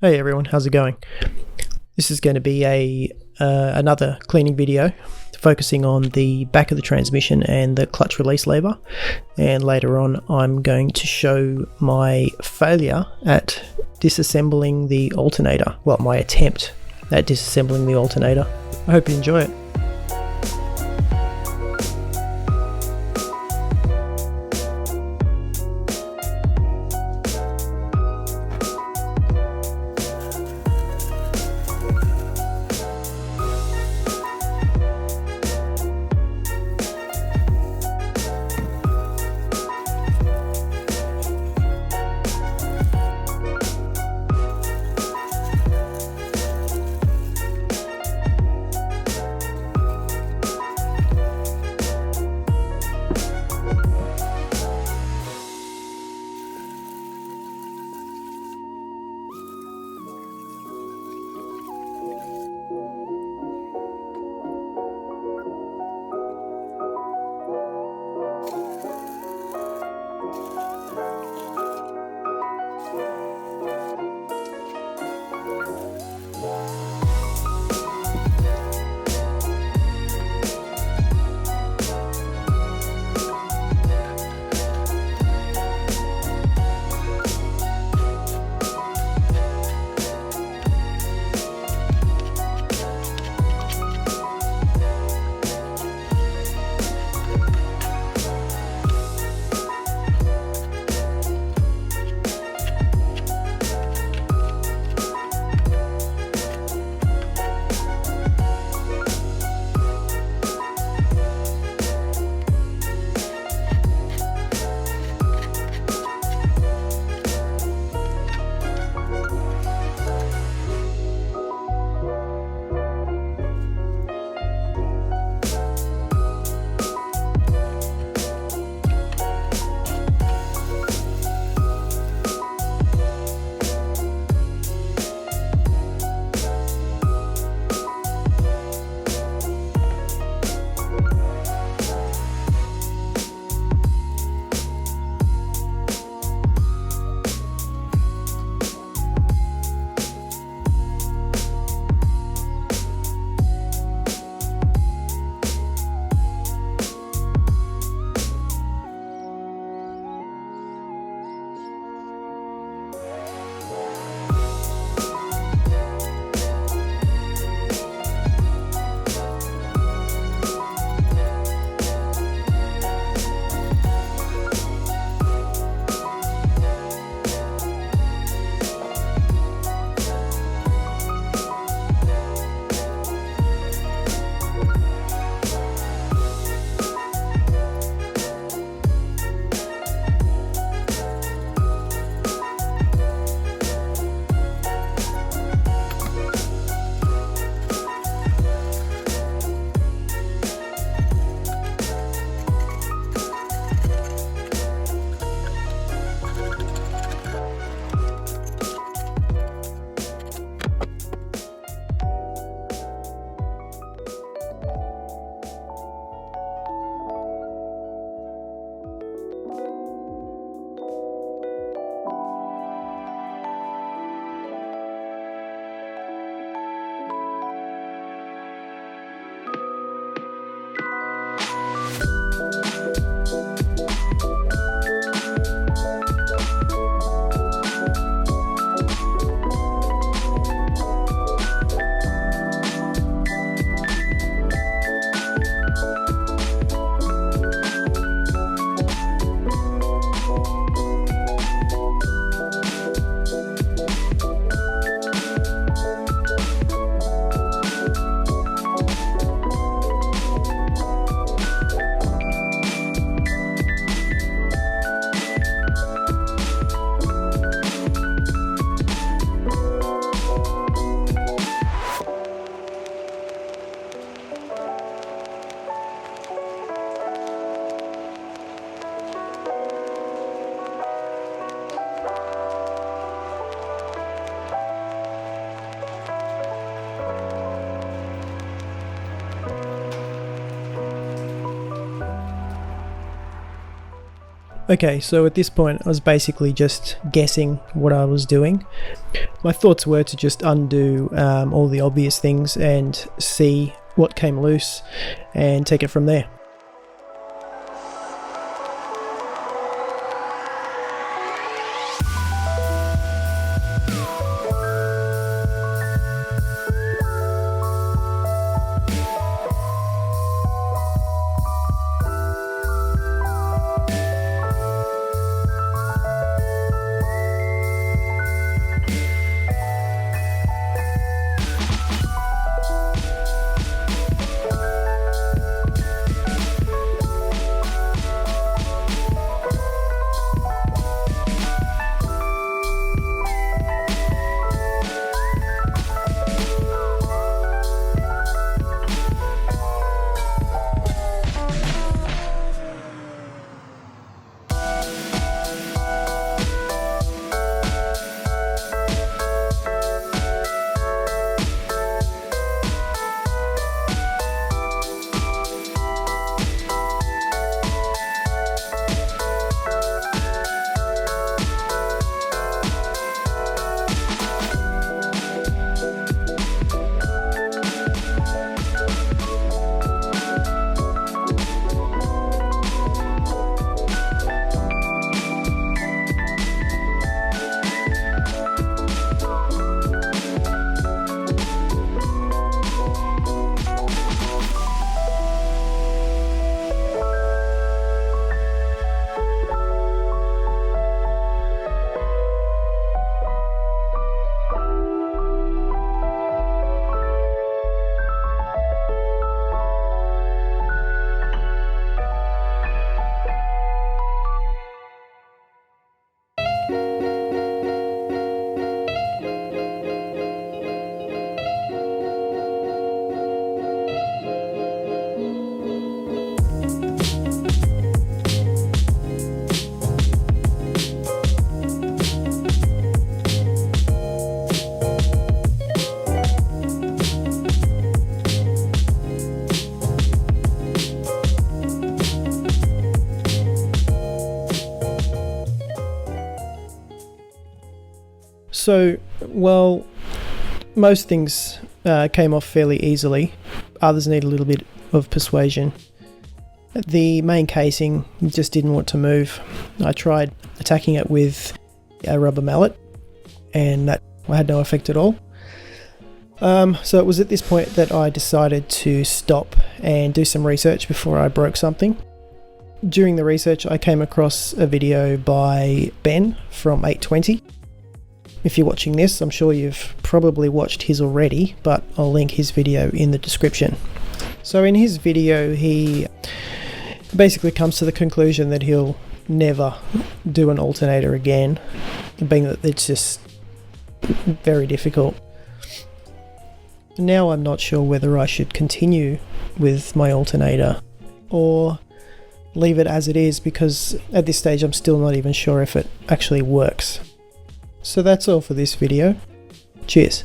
Hey everyone, how's it going? This is going to be another cleaning video focusing on the back of the transmission and the clutch release lever, and later on I'm going to show my failure at disassembling the alternator. Well, my attempt at disassembling the alternator. I hope you enjoy it. Okay, so at this point I was basically just guessing what I was doing. My thoughts were to just undo all the obvious things and see what came loose and take it from there. So, well, most things came off fairly easily. Others need a little bit of persuasion. The main casing just didn't want to move. I tried attacking it with a rubber mallet and that had no effect at all. So it was at this point that I decided to stop and do some research before I broke something. During the research I came across a video by Ben from 820. If you're watching this, I'm sure you've probably watched his already, but I'll link his video in the description. So in his video, he basically comes to the conclusion that he'll never do an alternator again, being that it's just very difficult. Now I'm not sure whether I should continue with my alternator or leave it as it is, because at this stage I'm still not even sure if it actually works. So that's all for this video. Cheers.